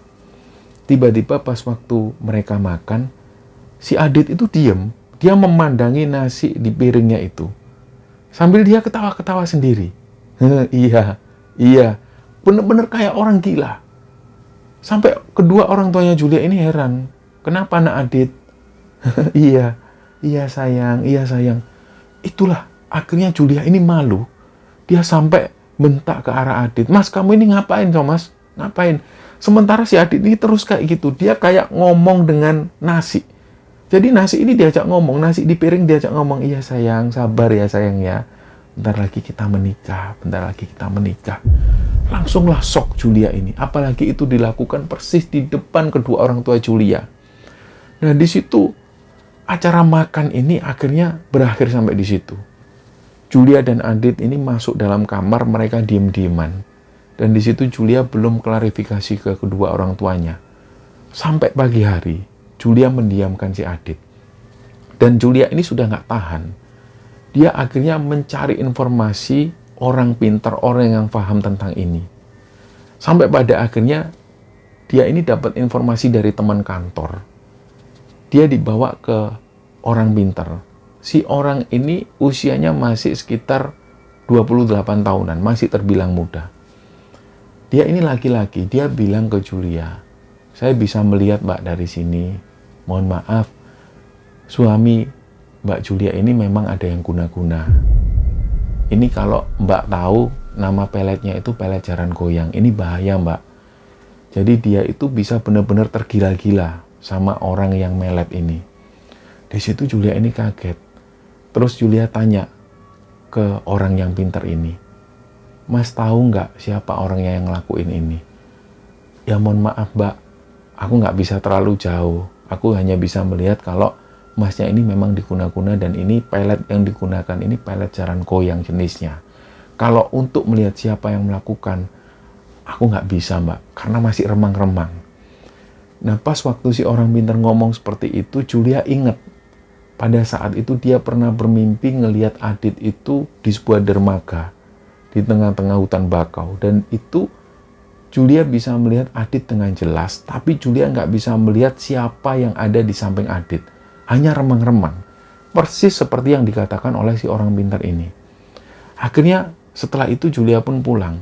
Tiba-tiba pas waktu mereka makan, si Adit itu diam. Dia memandangi nasi di piringnya itu. Sambil dia ketawa-ketawa sendiri. Iya. Bener-bener kayak orang gila. Sampai kedua orang tuanya Julia ini heran. Kenapa nak Adit? Iya sayang. Itulah akhirnya Julia ini malu. Dia sampai bentak ke arah Adit. Mas, kamu ini ngapain, Thomas? Ngapain? Sementara si Adit ini terus kayak gitu. Dia kayak ngomong dengan nasi. Jadi nasi ini diajak ngomong, nasi di piring diajak ngomong, iya sayang, sabar ya sayang ya. Bentar lagi kita menikah. Langsunglah shock Julia ini. Apalagi itu dilakukan persis di depan kedua orang tua Julia. Nah di situ acara makan ini akhirnya berakhir sampai di situ. Julia dan Adit ini masuk dalam kamar, mereka diem-dieman. Dan di situ Julia belum klarifikasi ke kedua orang tuanya. Sampai pagi hari, Julia mendiamkan si Adit. Dan Julia ini sudah nggak tahan. Dia akhirnya mencari informasi orang pintar, orang yang paham tentang ini. Sampai pada akhirnya, dia ini dapat informasi dari teman kantor. Dia dibawa ke orang pintar. Si orang ini usianya masih sekitar 28 tahunan, masih terbilang muda. Dia ini laki-laki, dia bilang ke Julia, saya bisa melihat Mbak dari sini, mohon maaf, suami Mbak Julia ini memang ada yang guna-guna. Ini kalau Mbak tahu, nama peletnya itu pelet jaran goyang, ini bahaya Mbak. Jadi dia itu bisa benar-benar tergila-gila sama orang yang melet ini. Di situ Julia ini kaget. Terus Julia tanya ke orang yang pintar ini, Mas tahu nggak siapa orangnya yang ngelakuin ini? Ya mohon maaf Mbak, aku nggak bisa terlalu jauh. Aku hanya bisa melihat kalau Masnya ini memang diguna-guna dan ini pelet yang digunakan ini pelet jaran goyang jenisnya. Kalau untuk melihat siapa yang melakukan, aku nggak bisa Mbak, karena masih remang-remang. Nah pas waktu si orang pintar ngomong seperti itu, Julia ingat pada saat itu dia pernah bermimpi ngelihat Adit itu di sebuah dermaga di tengah-tengah hutan bakau, dan itu Julia bisa melihat Adit dengan jelas, tapi Julia nggak bisa melihat siapa yang ada di samping Adit, hanya remang-remang, persis seperti yang dikatakan oleh si orang pintar ini. Akhirnya setelah itu Julia pun pulang.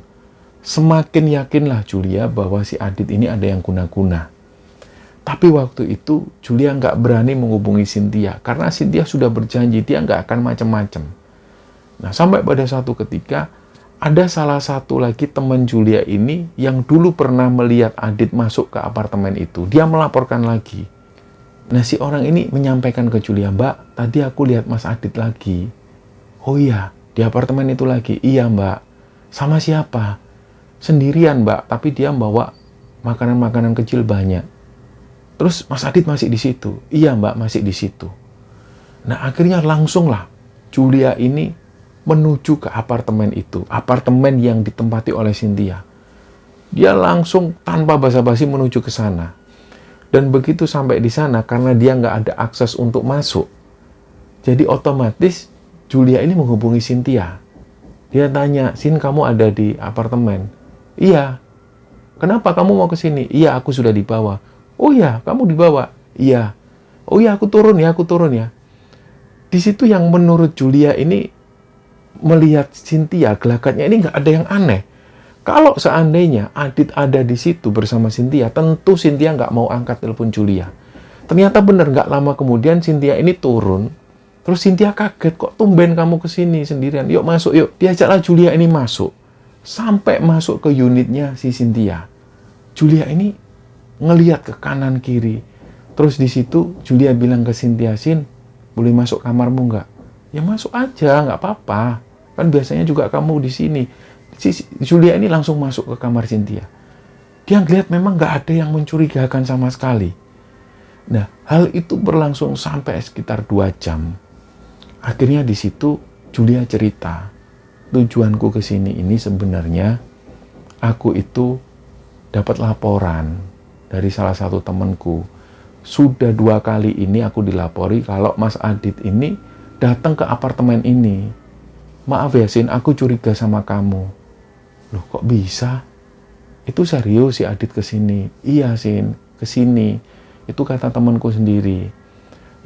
Semakin yakinlah Julia bahwa si Adit ini ada yang guna-guna. Tapi waktu itu Julia nggak berani menghubungi Cynthia karena Cynthia sudah berjanji dia nggak akan macem-macem. Nah, sampai pada satu ketika ada salah satu lagi teman Julia ini yang dulu pernah melihat Adit masuk ke apartemen itu. Dia melaporkan lagi. Nah, si orang ini menyampaikan ke Julia, "Mbak, tadi aku lihat Mas Adit lagi." "Oh iya, di apartemen itu lagi?" "Iya, Mbak." "Sama siapa?" "Sendirian, Mbak, tapi dia bawa makanan-makanan kecil banyak." "Terus Mas Adit masih di situ?" "Iya, Mbak, masih di situ." Nah, akhirnya langsunglah Julia ini menuju ke apartemen itu, apartemen yang ditempati oleh Cynthia. Dia langsung tanpa basa-basi menuju ke sana. Dan begitu sampai di sana, karena dia nggak ada akses untuk masuk, jadi otomatis Julia ini menghubungi Cynthia. Dia tanya, "Sin, kamu ada di apartemen?" "Iya." "Kenapa kamu mau ke sini?" "Iya, aku sudah dibawa." "Oh ya, kamu dibawa?" "Iya." "Oh ya, aku turun ya. Di situ yang menurut Julia ini melihat Cynthia, gelagatnya ini nggak ada yang aneh. Kalau seandainya Adit ada di situ bersama Cynthia, tentu Cynthia nggak mau angkat telepon Julia. Ternyata benar, nggak lama kemudian Cynthia ini turun. Terus Cynthia kaget, "Kok tumben kamu ke sini sendirian? Yuk masuk, yuk." Diajaklah Julia ini masuk. Sampai masuk ke unitnya si Cynthia. Julia ini ngelihat ke kanan kiri. Terus di situ Julia bilang ke Cynthia, "Sin, boleh masuk kamarmu nggak?" "Ya masuk aja, nggak apa-apa. Kan biasanya juga kamu di sini." Julia ini langsung masuk ke kamar Cynthia. Dia ngelihat memang nggak ada yang mencurigakan sama sekali. Nah, hal itu berlangsung sampai sekitar 2 jam. Akhirnya di situ Julia cerita, "Tujuanku ke sini ini sebenarnya aku itu dapat laporan dari salah satu temanku. Sudah 2 kali ini aku dilapori kalau Mas Adit ini datang ke apartemen ini. Maaf ya, Sin, aku curiga sama kamu." "Loh, kok bisa?" "Itu serius si Adit kesini." "Iya, Sin, kesini. Itu kata temanku sendiri."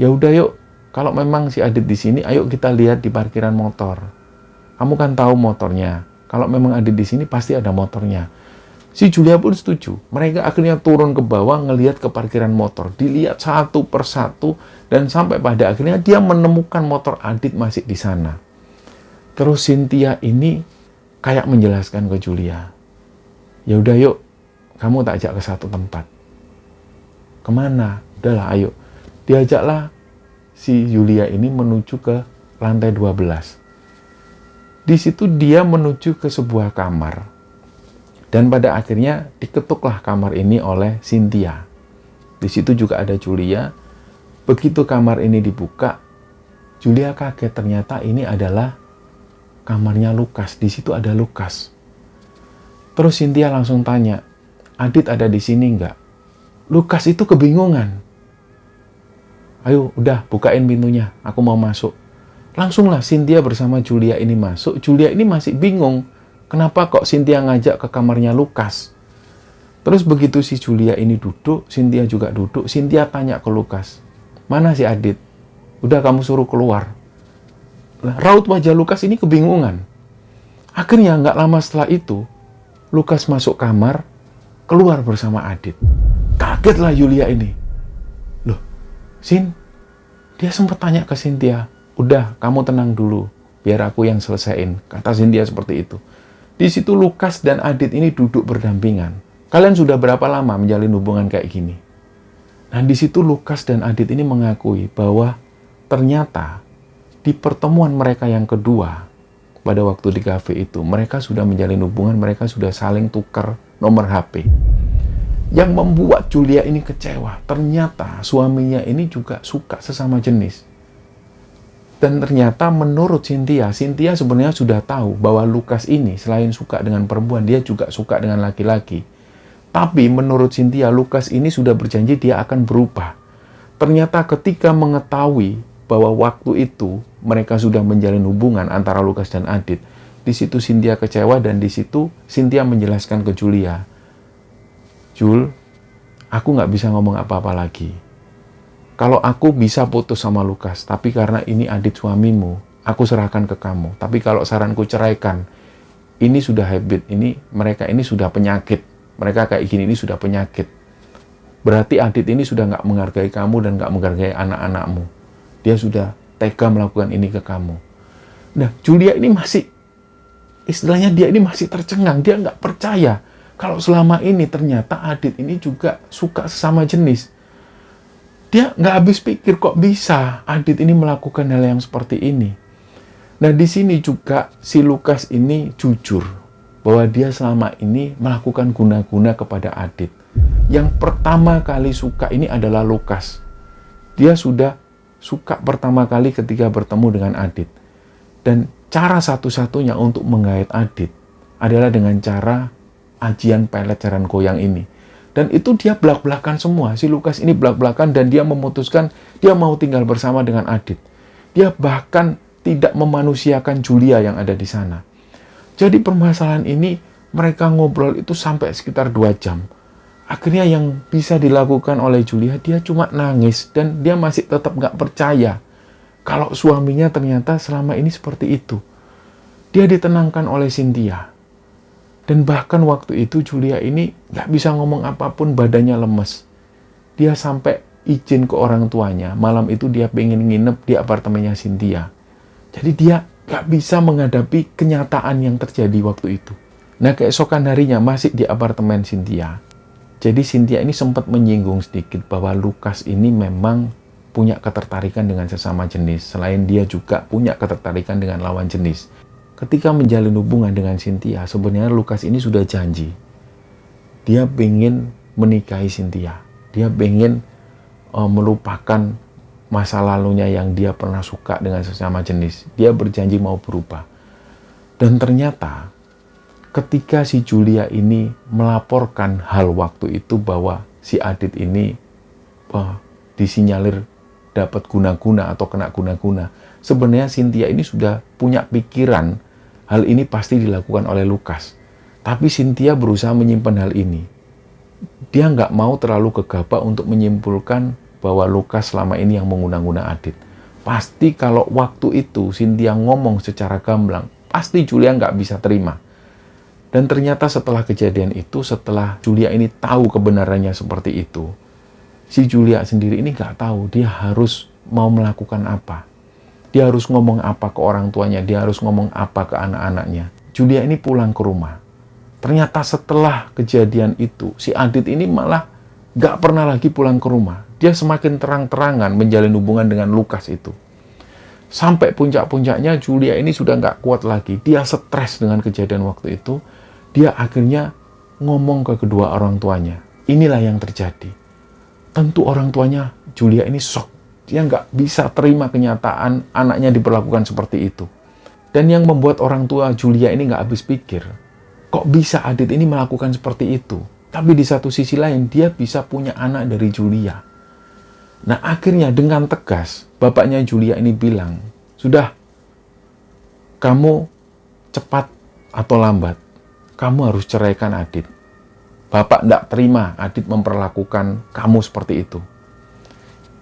"Ya udah yuk, kalau memang si Adit di sini, ayo kita lihat di parkiran motor. Kamu kan tahu motornya. Kalau memang Adit di sini pasti ada motornya." Si Julia pun setuju. Mereka akhirnya turun ke bawah ngelihat ke parkiran motor. Dilihat satu persatu dan sampai pada akhirnya dia menemukan motor Adit masih di sana. Terus Cynthia ini kayak menjelaskan ke Julia, "Ya udah yuk, kamu tak ajak ke satu tempat." "Kemana?" "Udahlah, ayo." Diajaklah si Julia ini menuju ke lantai 12. Di situ dia menuju ke sebuah kamar. Dan pada akhirnya diketuklah kamar ini oleh Cynthia. Di situ juga ada Julia. Begitu kamar ini dibuka, Julia kaget, ternyata ini adalah kamarnya Lukas. Di situ ada Lukas. Terus Cynthia langsung tanya, "Adit ada di sini nggak?" Lukas itu kebingungan. "Ayo, udah bukain pintunya, aku mau masuk." Langsunglah Cynthia bersama Julia ini masuk. Julia ini masih bingung. Kenapa kok Cynthia ngajak ke kamarnya Lukas? Terus begitu si Julia ini duduk, Cynthia juga duduk. Cynthia tanya ke Lukas, "Mana si Adit? Udah kamu suruh keluar." Raut wajah Lukas ini kebingungan. Akhirnya nggak lama setelah itu, Lukas masuk kamar, keluar bersama Adit. Kagetlah Julia ini. "Loh, Sin?" Dia sempat tanya ke Cynthia, "Udah, kamu tenang dulu, biar aku yang selesaiin." Kata Cynthia seperti itu. Di situ Lukas dan Adit ini duduk berdampingan. "Kalian sudah berapa lama menjalin hubungan kayak gini?" Nah, di situ Lukas dan Adit ini mengakui bahwa ternyata di pertemuan mereka yang kedua, pada waktu di kafe itu, mereka sudah menjalin hubungan, mereka sudah saling tukar nomor HP. Yang membuat Julia ini kecewa, ternyata suaminya ini juga suka sesama jenis. Dan ternyata menurut Cynthia sebenarnya sudah tahu bahwa Lukas ini selain suka dengan perempuan, dia juga suka dengan laki-laki. Tapi menurut Cynthia, Lukas ini sudah berjanji dia akan berubah. Ternyata ketika mengetahui bahwa waktu itu mereka sudah menjalin hubungan antara Lukas dan Adit. Di situ Cynthia kecewa dan di situ Cynthia menjelaskan ke Julia, Jul, aku nggak bisa ngomong apa-apa lagi. Kalau aku bisa putus sama Lukas, tapi karena ini Adit suamimu, aku serahkan ke kamu. Tapi kalau saranku ceraikan, ini sudah habit, mereka ini sudah penyakit. Mereka kayak gini, ini sudah penyakit. Berarti Adit ini sudah nggak menghargai kamu dan nggak menghargai anak-anakmu. Dia sudah tega melakukan ini ke kamu. Nah, Julia ini masih, istilahnya dia ini masih tercengang. Dia nggak percaya kalau selama ini ternyata Adit ini juga suka sesama jenis. Dia nggak habis pikir kok bisa Adit ini melakukan hal yang seperti ini. Nah, di sini juga si Lukas ini jujur bahwa dia selama ini melakukan guna-guna kepada Adit. Yang pertama kali suka ini adalah Lukas. Dia sudah suka pertama kali ketika bertemu dengan Adit. Dan cara satu-satunya untuk menggait Adit adalah dengan cara ajian pelet jaran goyang ini. Dan itu dia belak-belakan semua. Si Lukas ini belak-belakan dan dia memutuskan dia mau tinggal bersama dengan Adit. Dia bahkan tidak memanusiakan Julia yang ada di sana. Jadi permasalahan ini mereka ngobrol itu sampai sekitar 2 jam. Akhirnya yang bisa dilakukan oleh Julia, dia cuma nangis dan dia masih tetap nggak percaya kalau suaminya ternyata selama ini seperti itu. Dia ditenangkan oleh Cynthia. Dan bahkan waktu itu Julia ini nggak bisa ngomong apapun, badannya lemes. Dia sampai izin ke orang tuanya. Malam itu dia pengen nginep di apartemennya Cynthia. Jadi dia nggak bisa menghadapi kenyataan yang terjadi waktu itu. Nah, keesokan harinya masih di apartemen Cynthia. Jadi Cynthia ini sempat menyinggung sedikit bahwa Lukas ini memang punya ketertarikan dengan sesama jenis. Selain dia juga punya ketertarikan dengan lawan jenis. Ketika menjalin hubungan dengan Cynthia, sebenarnya Lukas ini sudah janji. Dia pengen menikahi Cynthia. Dia pengen melupakan masa lalunya yang dia pernah suka dengan sesama jenis. Dia berjanji mau berubah. Dan ternyata ketika si Julia ini melaporkan hal waktu itu bahwa si Adit ini disinyalir dapat guna-guna atau kena guna-guna. Sebenarnya Cynthia ini sudah punya pikiran hal ini pasti dilakukan oleh Lukas. Tapi Cynthia berusaha menyimpan hal ini. Dia nggak mau terlalu gegabah untuk menyimpulkan bahwa Lukas selama ini yang menguna-guna Adit. Pasti kalau waktu itu Cynthia ngomong secara gamblang, pasti Julia nggak bisa terima. Dan ternyata setelah kejadian itu, setelah Julia ini tahu kebenarannya seperti itu, si Julia sendiri ini nggak tahu dia harus mau melakukan apa. Dia harus ngomong apa ke orang tuanya, dia harus ngomong apa ke anak-anaknya. Julia ini pulang ke rumah. Ternyata setelah kejadian itu, si Adit ini malah nggak pernah lagi pulang ke rumah. Dia semakin terang-terangan menjalin hubungan dengan Lukas itu. Sampai puncak-puncaknya Julia ini sudah nggak kuat lagi. Dia stres dengan kejadian waktu itu. Dia akhirnya ngomong ke kedua orang tuanya. Inilah yang terjadi. Tentu orang tuanya Julia ini shock. Dia nggak bisa terima kenyataan anaknya diperlakukan seperti itu. Dan yang membuat orang tua Julia ini nggak habis pikir, kok bisa Adit ini melakukan seperti itu? Tapi di satu sisi lain, dia bisa punya anak dari Julia. Nah, akhirnya dengan tegas, bapaknya Julia ini bilang, sudah, kamu cepat atau lambat, kamu harus ceraikan Adit. Bapak nggak terima Adit memperlakukan kamu seperti itu.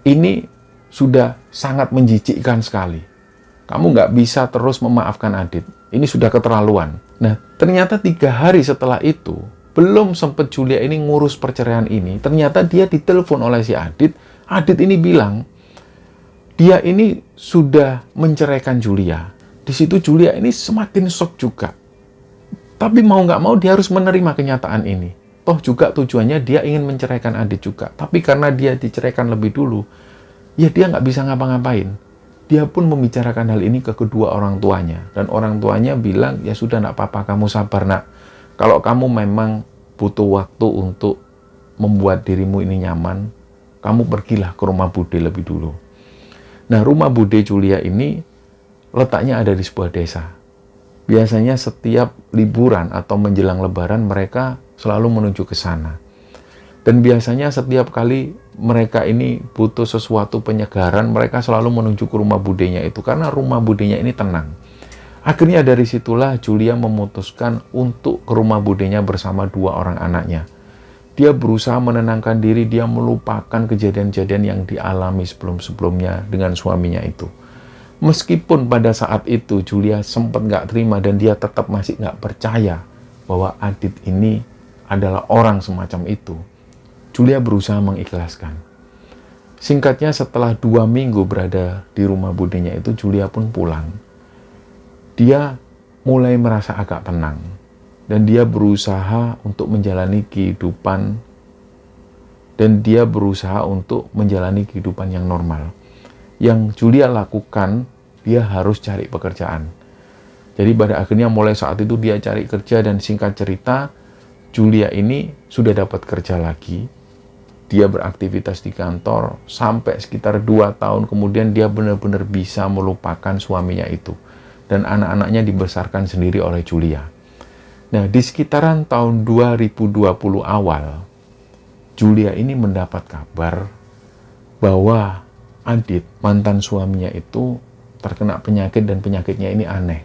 Ini sudah sangat menjijikkan sekali. Kamu nggak bisa terus memaafkan Adit. Ini sudah keterlaluan. Nah, ternyata 3 hari setelah itu, belum sempat Julia ini ngurus perceraian ini, ternyata dia ditelepon oleh si Adit. Adit ini bilang, dia ini sudah menceraikan Julia. Di situ Julia ini semakin shock juga. Tapi mau nggak mau dia harus menerima kenyataan ini. Toh juga tujuannya dia ingin menceraikan Adit juga. Tapi karena dia diceraikan lebih dulu, ya dia nggak bisa ngapa-ngapain. Dia pun membicarakan hal ini ke kedua orang tuanya. Dan orang tuanya bilang, ya sudah nggak apa-apa, kamu sabar nak. Kalau kamu memang butuh waktu untuk membuat dirimu ini nyaman, kamu pergilah ke rumah Bude lebih dulu. Nah, rumah Bude Julia ini letaknya ada di sebuah desa. Biasanya setiap liburan atau menjelang lebaran mereka selalu menuju ke sana. Dan biasanya setiap kali mereka ini butuh sesuatu penyegaran, mereka selalu menuju ke rumah budenya itu, karena rumah budenya ini tenang. Akhirnya dari situlah Julia memutuskan untuk ke rumah budenya bersama 2 orang anaknya. Dia berusaha menenangkan diri, dia melupakan kejadian-kejadian yang dialami sebelum-sebelumnya dengan suaminya itu. Meskipun pada saat itu Julia sempat nggak terima dan dia tetap masih nggak percaya bahwa Adit ini adalah orang semacam itu, Julia berusaha mengikhlaskan. Singkatnya, setelah 2 minggu berada di rumah budenya itu, Julia pun pulang. Dia mulai merasa agak tenang dan dia berusaha untuk menjalani kehidupan yang normal. Yang Julia lakukan, dia harus cari pekerjaan. Jadi pada akhirnya mulai saat itu dia cari kerja, dan singkat cerita Julia ini sudah dapat kerja lagi. Dia beraktivitas di kantor sampai sekitar 2 tahun kemudian dia benar-benar bisa melupakan suaminya itu. Dan anak-anaknya dibesarkan sendiri oleh Julia. Nah, di sekitaran tahun 2020 awal, Julia ini mendapat kabar bahwa Adit, mantan suaminya itu terkena penyakit dan penyakitnya ini aneh.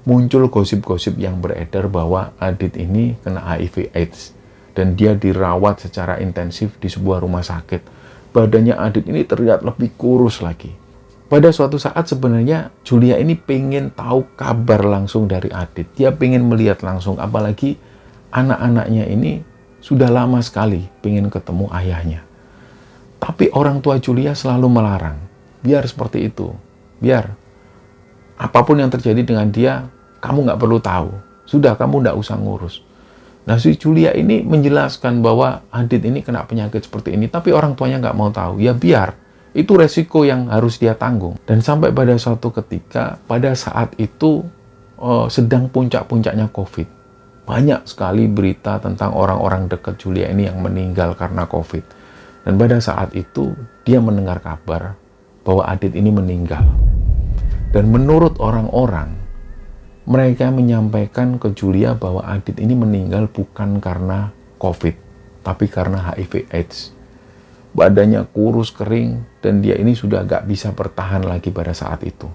Muncul gosip-gosip yang beredar bahwa Adit ini kena HIV/AIDS dan dia dirawat secara intensif di sebuah rumah sakit. Badannya Adit ini terlihat lebih kurus lagi. Pada suatu saat sebenarnya Julia ini pengen tahu kabar langsung dari Adit. Dia pengen melihat langsung, apalagi anak-anaknya ini sudah lama sekali pengen ketemu ayahnya. Tapi orang tua Julia selalu melarang. Biar seperti itu. Biar apapun yang terjadi dengan dia, kamu nggak perlu tahu. Sudah, kamu nggak usah ngurus. Nah, si Julia ini menjelaskan bahwa Adit ini kena penyakit seperti ini, tapi orang tuanya nggak mau tahu. Ya biar. Itu resiko yang harus dia tanggung. Dan sampai pada suatu ketika, pada saat itu sedang puncak-puncaknya COVID. Banyak sekali berita tentang orang-orang dekat Julia ini yang meninggal karena COVID. Dan pada saat itu, dia mendengar kabar bahwa Adit ini meninggal. Dan menurut orang-orang, mereka menyampaikan ke Julia bahwa Adit ini meninggal bukan karena COVID, tapi karena HIV/AIDS. Badannya kurus, kering, dan dia ini sudah gak bisa bertahan lagi pada saat itu.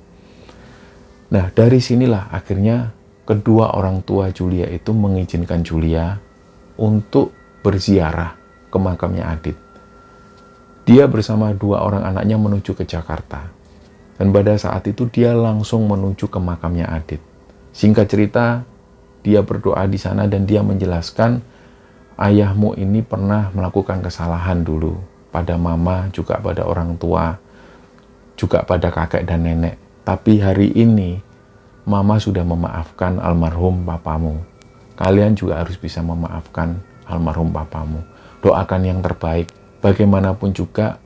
Nah, dari sinilah akhirnya kedua orang tua Julia itu mengizinkan Julia untuk berziarah ke makamnya Adit. Dia bersama 2 orang anaknya menuju ke Jakarta. Dan pada saat itu dia langsung menuju ke makamnya Adit. Singkat cerita, dia berdoa di sana dan dia menjelaskan, ayahmu ini pernah melakukan kesalahan dulu. Pada mama, juga pada orang tua, juga pada kakek dan nenek. Tapi hari ini, mama sudah memaafkan almarhum papamu. Kalian juga harus bisa memaafkan almarhum papamu. Doakan yang terbaik. Bagaimanapun juga,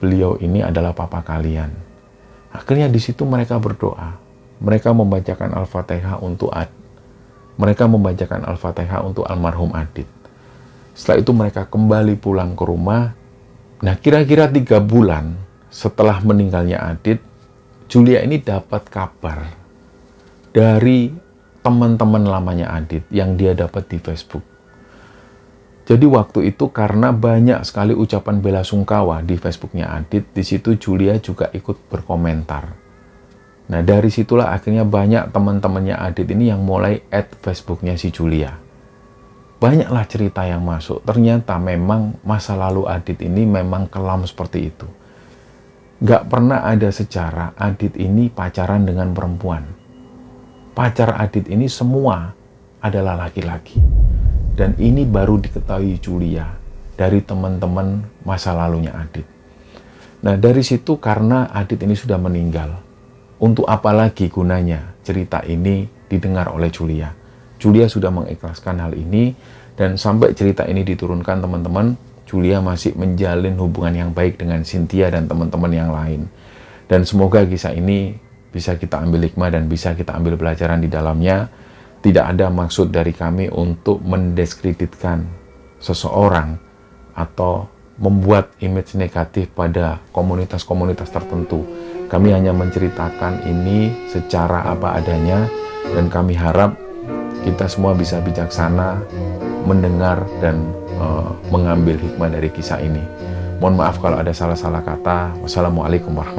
beliau ini adalah papa kalian. Akhirnya di situ mereka berdoa. Mereka membacakan Al-Fatihah untuk almarhum Adit. Setelah itu mereka kembali pulang ke rumah. Nah, kira-kira 3 bulan setelah meninggalnya Adit, Julia ini dapat kabar dari teman-teman lamanya Adit yang dia dapat di Facebook. Jadi waktu itu karena banyak sekali ucapan bela sungkawa di Facebooknya Adit, di situ Julia juga ikut berkomentar. Nah, dari situlah akhirnya banyak teman-temannya Adit ini yang mulai add Facebooknya si Julia. Banyaklah cerita yang masuk. Ternyata memang masa lalu Adit ini memang kelam seperti itu. Gak pernah ada sejarah Adit ini pacaran dengan perempuan. Pacar Adit ini semua adalah laki-laki. Dan ini baru diketahui Julia dari teman-teman masa lalunya Adit. Nah, dari situ karena Adit ini sudah meninggal, untuk apa lagi gunanya cerita ini didengar oleh Julia? Julia sudah mengikhlaskan hal ini, dan sampai cerita ini diturunkan teman-teman, Julia masih menjalin hubungan yang baik dengan Cynthia dan teman-teman yang lain. Dan semoga kisah ini bisa kita ambil hikmah dan bisa kita ambil pelajaran di dalamnya. Tidak ada maksud dari kami untuk mendiskreditkan seseorang atau membuat image negatif pada komunitas-komunitas tertentu. Kami hanya menceritakan ini secara apa adanya, dan kami harap kita semua bisa bijaksana mendengar dan mengambil hikmah dari kisah ini. Mohon maaf kalau ada salah-salah kata. Wassalamualaikum warahmatullahi wabarakatuh.